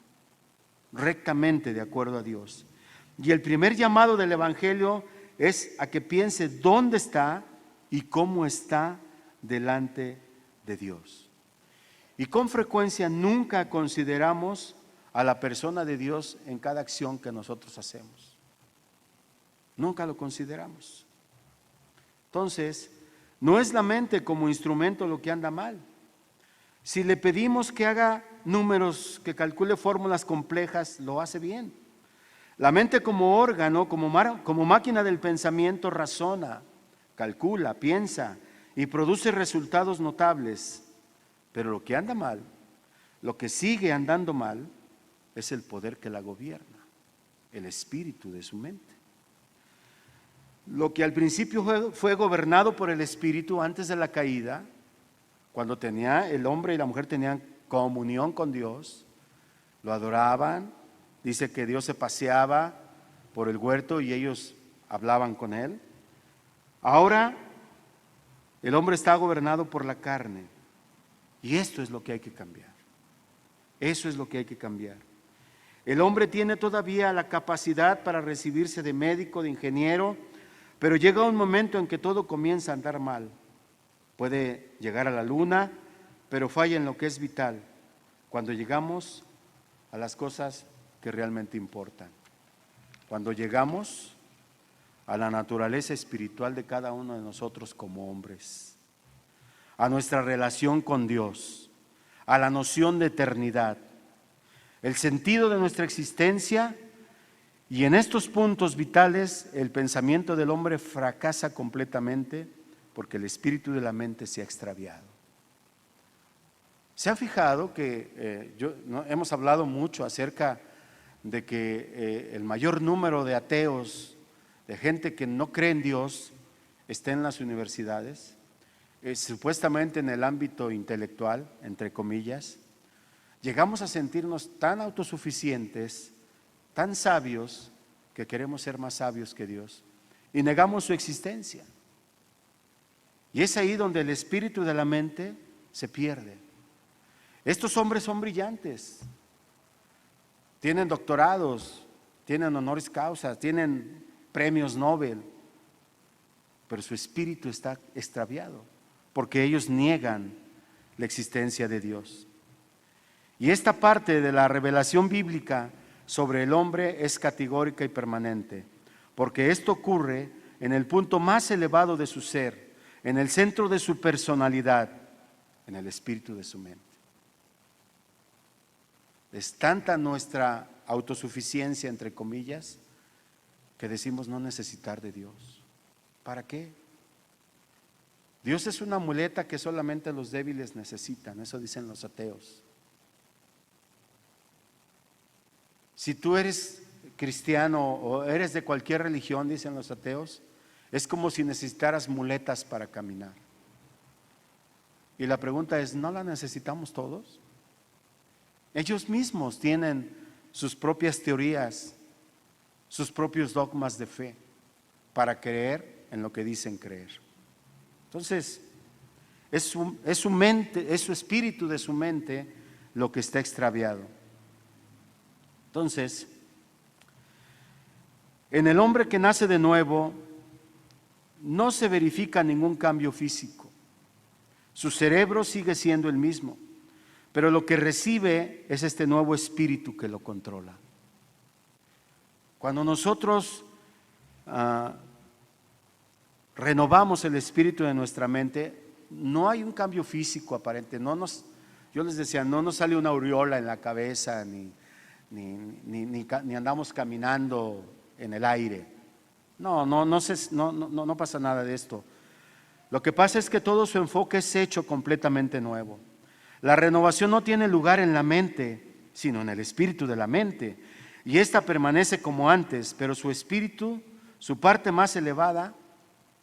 rectamente de acuerdo a Dios. Y el primer llamado del Evangelio es a que piense dónde está y cómo está delante de Dios. Y con frecuencia nunca consideramos a la persona de Dios en cada acción que nosotros hacemos. Nunca lo consideramos. Entonces, no es la mente como instrumento lo que anda mal. Si le pedimos que haga números, que calcule fórmulas complejas, lo hace bien. La mente como órgano, como máquina del pensamiento, razona, calcula, piensa y produce resultados notables. Pero lo que anda mal, lo que sigue andando mal, es el poder que la gobierna, el espíritu de su mente. Lo que al principio fue gobernado por el espíritu antes de la caída, cuando el hombre y la mujer tenían comunión con Dios, lo adoraban, dice que Dios se paseaba por el huerto y ellos hablaban con él. Ahora el hombre está gobernado por la carne y esto es lo que hay que cambiar. Eso es lo que hay que cambiar. El hombre tiene todavía la capacidad para recibirse de médico, de ingeniero, pero llega un momento en que todo comienza a andar mal. Puede llegar a la luna, pero falla en lo que es vital, cuando llegamos a las cosas que realmente importan. Cuando llegamos a la naturaleza espiritual de cada uno de nosotros como hombres, a nuestra relación con Dios, a la noción de eternidad, el sentido de nuestra existencia, y en estos puntos vitales el pensamiento del hombre fracasa completamente porque el espíritu de la mente se ha extraviado. ¿Se ha fijado que hemos hablado mucho acerca de que el mayor número de ateos, de gente que no cree en Dios, está en las universidades? Supuestamente en el ámbito intelectual, entre comillas. Llegamos a sentirnos tan autosuficientes, tan sabios, que queremos ser más sabios que Dios y negamos su existencia. Y es ahí donde el espíritu de la mente se pierde. Estos hombres son brillantes, tienen doctorados, tienen honoris causa, tienen premios Nobel, pero su espíritu está extraviado porque ellos niegan la existencia de Dios. Y esta parte de la revelación bíblica sobre el hombre es categórica y permanente, porque esto ocurre en el punto más elevado de su ser, en el centro de su personalidad, en el espíritu de su mente. Es tanta nuestra autosuficiencia, entre comillas, que decimos no necesitar de Dios. ¿Para qué? Dios es una muleta que solamente los débiles necesitan, eso dicen los ateos. Si tú eres cristiano o eres de cualquier religión, dicen los ateos, es como si necesitaras muletas para caminar. Y la pregunta es, ¿no la necesitamos todos? Ellos mismos tienen sus propias teorías, sus propios dogmas de fe para creer en lo que dicen creer. Entonces, es su mente, es su espíritu de su mente lo que está extraviado. Entonces, en el hombre que nace de nuevo, no se verifica ningún cambio físico. Su cerebro sigue siendo el mismo, pero lo que recibe es este nuevo espíritu que lo controla. Cuando nosotros renovamos el espíritu de nuestra mente, no hay un cambio físico aparente. Yo les decía, no nos sale una aureola en la cabeza, ni andamos caminando en el aire. No pasa nada de esto. Lo que pasa es que todo su enfoque es hecho completamente nuevo. La renovación no tiene lugar en la mente, sino en el espíritu de la mente. y ésta permanece como antes, pero su espíritu, su parte más elevada,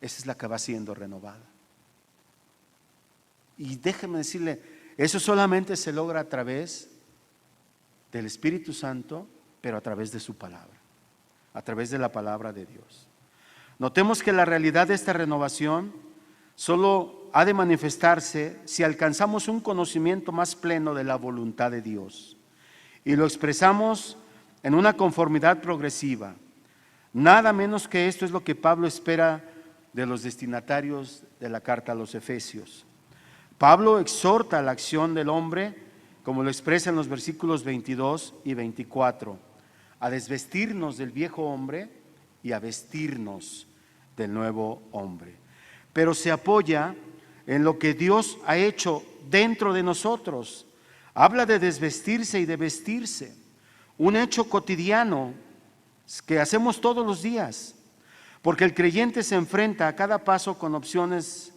esa es la que va siendo renovada. Y déjeme decirle, eso solamente se logra a través del Espíritu Santo, pero a través de su palabra, a través de la palabra de Dios. Notemos que la realidad de esta renovación solo ha de manifestarse si alcanzamos un conocimiento más pleno de la voluntad de Dios y lo expresamos en una conformidad progresiva. Nada menos que esto es lo que Pablo espera de los destinatarios de la carta a los Efesios. Pablo exhorta a la acción del hombre, como lo expresa en los versículos 22 y 24, a desvestirnos del viejo hombre y a vestirnos del nuevo hombre. Pero se apoya en lo que Dios ha hecho dentro de nosotros. Habla de desvestirse y de vestirse, un hecho cotidiano que hacemos todos los días, porque el creyente se enfrenta a cada paso con opciones,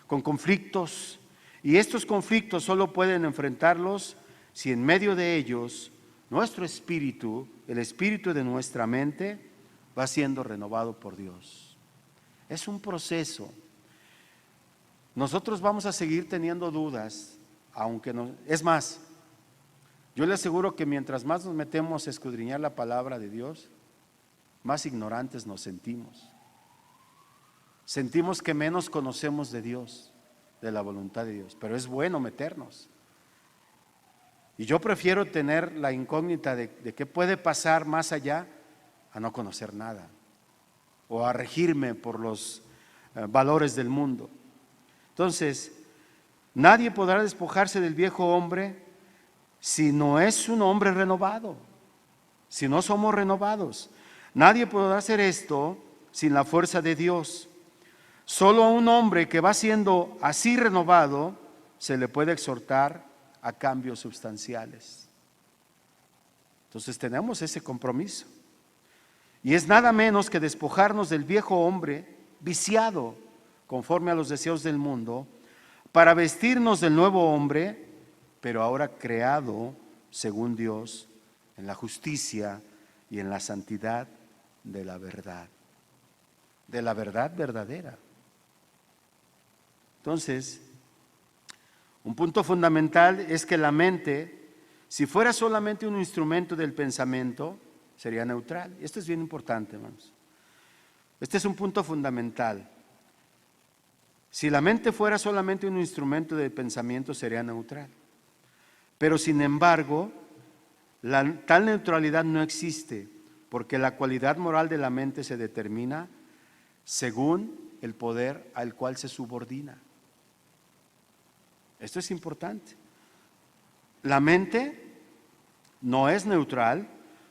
con conflictos, y estos conflictos solo pueden enfrentarlos si en medio de ellos nuestro espíritu, el espíritu de nuestra mente, va siendo renovado por Dios. Es un proceso. Nosotros vamos a seguir teniendo dudas, aunque no, es más, yo le aseguro que mientras más nos metemos a escudriñar la palabra de Dios, más ignorantes nos sentimos. Sentimos que menos conocemos de Dios, de la voluntad de Dios, pero es bueno meternos. Y yo prefiero tener la incógnita de qué puede pasar más allá a no conocer nada o a regirme por los valores del mundo. Entonces, nadie podrá despojarse del viejo hombre si no es un hombre renovado, si no somos renovados. Nadie podrá hacer esto sin la fuerza de Dios. Solo a un hombre que va siendo así renovado se le puede exhortar a cambios sustanciales. Entonces tenemos ese compromiso. Y es nada menos que despojarnos del viejo hombre viciado conforme a los deseos del mundo, para vestirnos del nuevo hombre, pero ahora creado según Dios, en la justicia y en la santidad de la verdad verdadera. Entonces, un punto fundamental es que la mente, si fuera solamente un instrumento del pensamiento, sería neutral. Y esto es bien importante, hermanos. Este es un punto fundamental. Si la mente fuera solamente un instrumento de pensamiento, sería neutral. Pero sin embargo, tal neutralidad no existe, porque la cualidad moral de la mente se determina según el poder al cual se subordina. Esto es importante. La mente no es neutral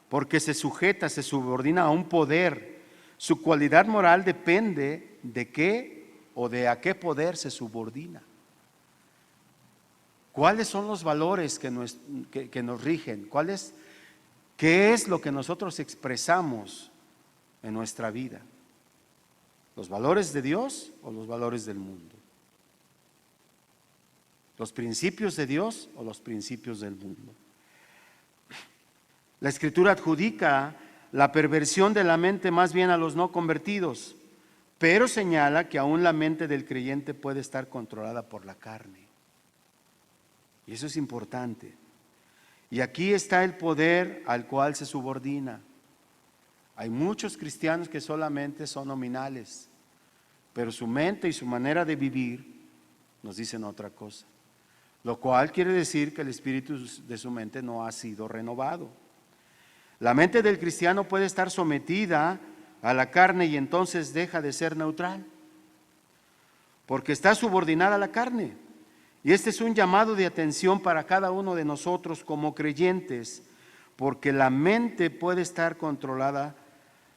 porque se sujeta, se subordina a un poder. Su cualidad moral depende de qué o de a qué poder se subordina. ¿Cuáles son los valores que nos rigen? ¿Qué es lo que nosotros expresamos en nuestra vida? ¿Los valores de Dios o los valores del mundo? ¿Los principios de Dios o los principios del mundo? La Escritura adjudica la perversión de la mente más bien a los no convertidos, pero señala que aún la mente del creyente puede estar controlada por la carne. Y eso es importante. Y aquí está el poder al cual se subordina. Hay muchos cristianos que solamente son nominales, pero su mente y su manera de vivir nos dicen otra cosa. Lo cual quiere decir que el espíritu de su mente no ha sido renovado. La mente del cristiano puede estar sometida a la carne y entonces deja de ser neutral, porque está subordinada a la carne. Y este es un llamado de atención para cada uno de nosotros como creyentes, porque la mente puede estar controlada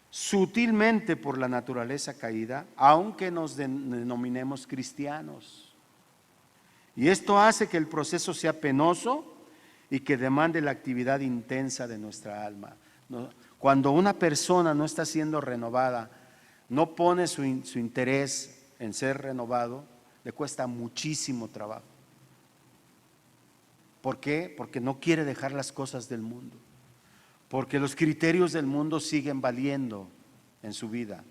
sutilmente por la naturaleza caída, aunque nos denominemos cristianos. Y esto hace que el proceso sea penoso y que demande la actividad intensa de nuestra alma. Cuando una persona no está siendo renovada, no pone su interés en ser renovado, le cuesta muchísimo trabajo. ¿Por qué? Porque no quiere dejar las cosas del mundo. porque los criterios del mundo siguen valiendo en su vida.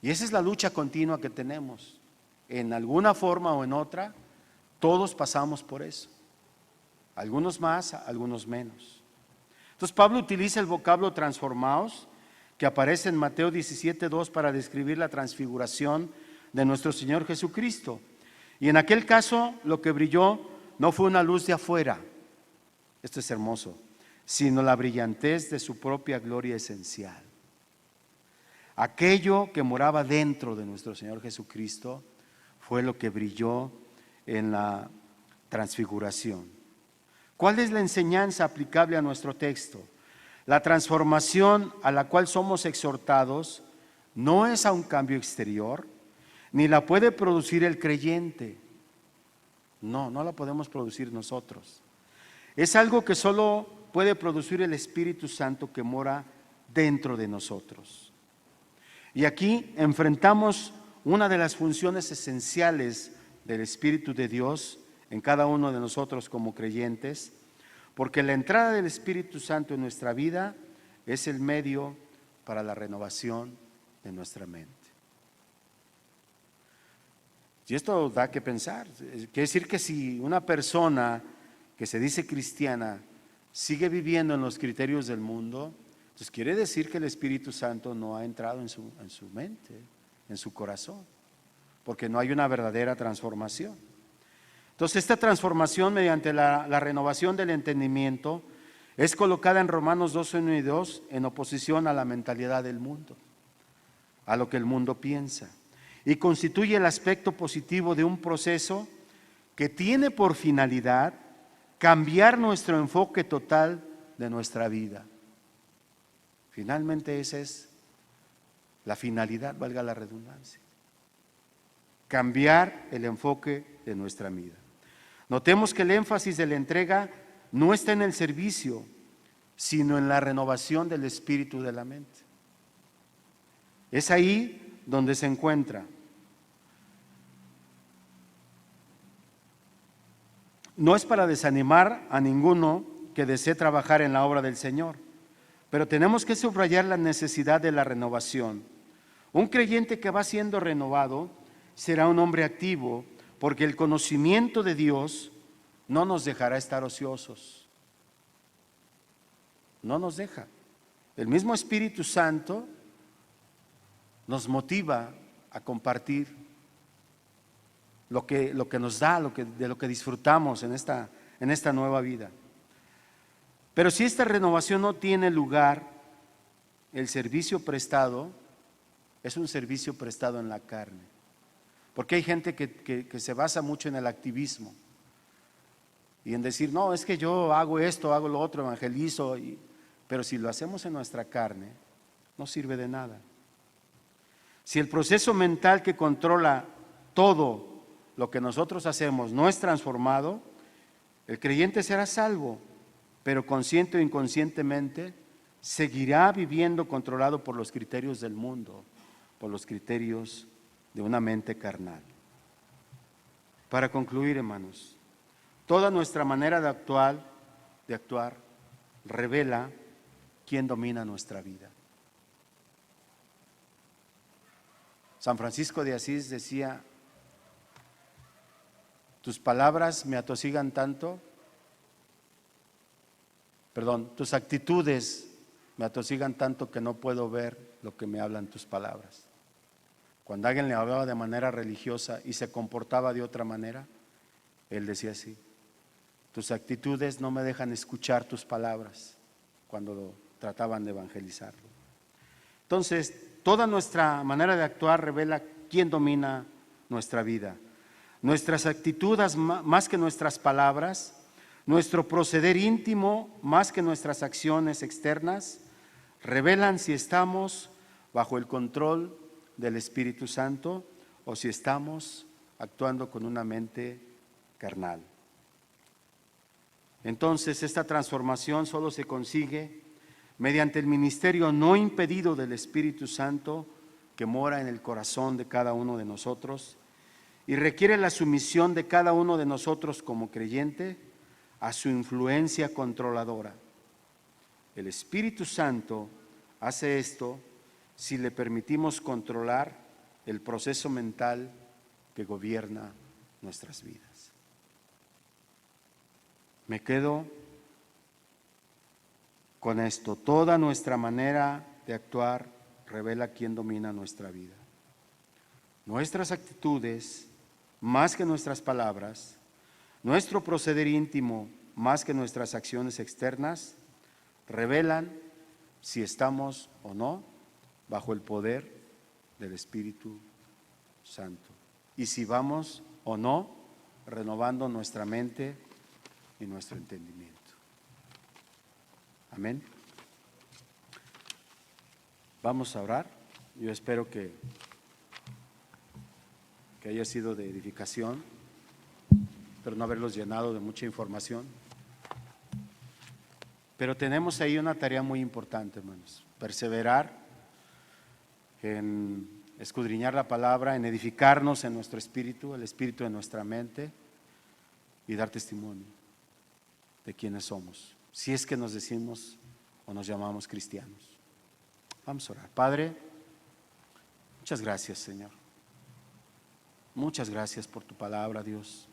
Y esa es la lucha continua que tenemos. En alguna forma o en otra, todos pasamos por eso. Algunos más, algunos menos. Entonces Pablo utiliza el vocablo transformaos, que aparece en Mateo 17:2 para describir la transfiguración de nuestro Señor Jesucristo. Y en aquel caso lo que brilló no fue una luz de afuera, esto es hermoso, sino la brillantez de su propia gloria esencial. Aquello que moraba dentro de nuestro Señor Jesucristo fue lo que brilló en la transfiguración. ¿Cuál es la enseñanza aplicable a nuestro texto? La transformación a la cual somos exhortados no es a un cambio exterior, ni la puede producir el creyente. No la podemos producir nosotros. Es algo que solo puede producir el Espíritu Santo que mora dentro de nosotros. Y aquí enfrentamos una de las funciones esenciales del Espíritu de Dios en cada uno de nosotros como creyentes, porque la entrada del Espíritu Santo en nuestra vida es el medio para la renovación de nuestra mente. Y esto da que pensar. Quiere decir que si una persona que se dice cristiana sigue viviendo en los criterios del mundo, entonces quiere decir que el Espíritu Santo no ha entrado en su mente, en su corazón, porque no hay una verdadera transformación. Entonces esta transformación mediante la renovación del entendimiento es colocada en Romanos 2:1 y 2 en oposición a la mentalidad del mundo, a lo que el mundo piensa, y constituye el aspecto positivo de un proceso que tiene por finalidad cambiar nuestro enfoque total de nuestra vida. Finalmente esa es la finalidad, valga la redundancia. Cambiar el enfoque de nuestra vida. Notemos que el énfasis de la entrega no está en el servicio, sino en la renovación del espíritu de la mente. Es ahí donde se encuentra. No es para desanimar a ninguno que desee trabajar en la obra del Señor, pero tenemos que subrayar la necesidad de la renovación. Un creyente que va siendo renovado será un hombre activo, porque el conocimiento de Dios no nos dejará estar ociosos. No nos deja. El mismo Espíritu Santo nos motiva a compartir lo que nos da, de lo que disfrutamos en esta nueva vida. Pero si esta renovación no tiene lugar, el servicio prestado es un servicio prestado en la carne. Porque hay gente que se basa mucho en el activismo y en decir, no, es que yo hago esto, hago lo otro, evangelizo, pero si lo hacemos en nuestra carne, no sirve de nada. Si el proceso mental que controla todo lo que nosotros hacemos no es transformado, el creyente será salvo, pero consciente o inconscientemente seguirá viviendo controlado por los criterios del mundo, por los criterios de una mente carnal. Para concluir, hermanos, toda nuestra manera de actuar revela quién domina nuestra vida. San Francisco de Asís decía, tus palabras me atosigan tanto, tus actitudes me atosigan tanto que no puedo ver lo que me hablan tus palabras. Cuando alguien le hablaba de manera religiosa y se comportaba de otra manera, él decía así, tus actitudes no me dejan escuchar tus palabras, cuando trataban de evangelizarlo. Entonces, toda nuestra manera de actuar revela quién domina nuestra vida. Nuestras actitudes más que nuestras palabras, nuestro proceder íntimo más que nuestras acciones externas, revelan si estamos bajo el control del Espíritu Santo o si estamos actuando con una mente carnal. Entonces, esta transformación solo se consigue mediante el ministerio no impedido del Espíritu Santo que mora en el corazón de cada uno de nosotros y requiere la sumisión de cada uno de nosotros como creyente a su influencia controladora. El Espíritu Santo hace esto si le permitimos controlar el proceso mental que gobierna nuestras vidas. Me quedo con esto. Toda nuestra manera de actuar revela quién domina nuestra vida. Nuestras actitudes, más que nuestras palabras, nuestro proceder íntimo, más que nuestras acciones externas, revelan si estamos o no bajo el poder del Espíritu Santo y si vamos o no renovando nuestra mente y nuestro entendimiento. Amén. Vamos a orar. Yo espero que haya sido de edificación, pero no haberlos llenado de mucha información. Pero tenemos ahí una tarea muy importante, hermanos. Perseverar en escudriñar la palabra, en edificarnos en nuestro espíritu, el espíritu de nuestra mente, y dar testimonio de quiénes somos, si es que nos decimos o nos llamamos cristianos. Vamos a orar. Padre, muchas gracias, Señor. Muchas gracias por tu palabra, Dios.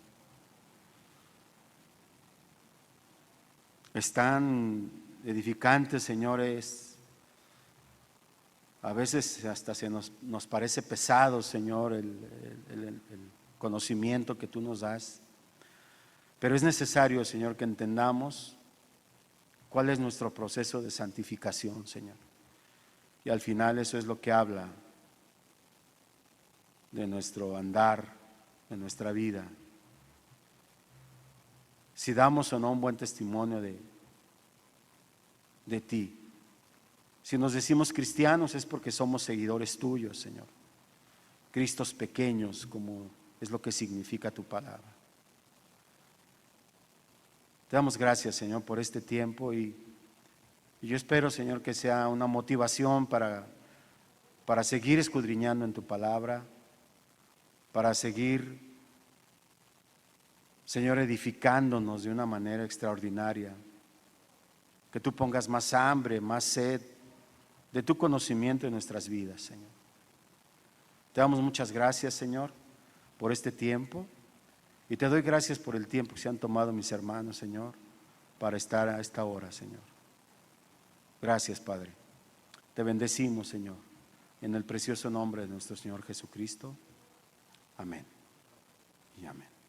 Es tan edificante, señores. A veces hasta nos parece pesado, Señor, el conocimiento que tú nos das. Pero es necesario, Señor, que entendamos cuál es nuestro proceso de santificación, Señor. Y al final eso es lo que habla de nuestro andar, de nuestra vida. Si damos o no un buen testimonio de ti. Si nos decimos cristianos es porque somos seguidores tuyos, Señor. Cristos pequeños, como es lo que significa tu palabra. Te damos gracias, Señor, por este tiempo y yo espero, Señor, que sea una motivación para seguir escudriñando en tu palabra, para seguir, Señor, edificándonos de una manera extraordinaria. Que tú pongas más hambre, más sed de tu conocimiento en nuestras vidas, Señor. Te damos muchas gracias, Señor, por este tiempo. Y te doy gracias por el tiempo que se han tomado mis hermanos, Señor, para estar a esta hora, Señor. Gracias, Padre. Te bendecimos, Señor, en el precioso nombre de nuestro Señor Jesucristo. Amén y amén.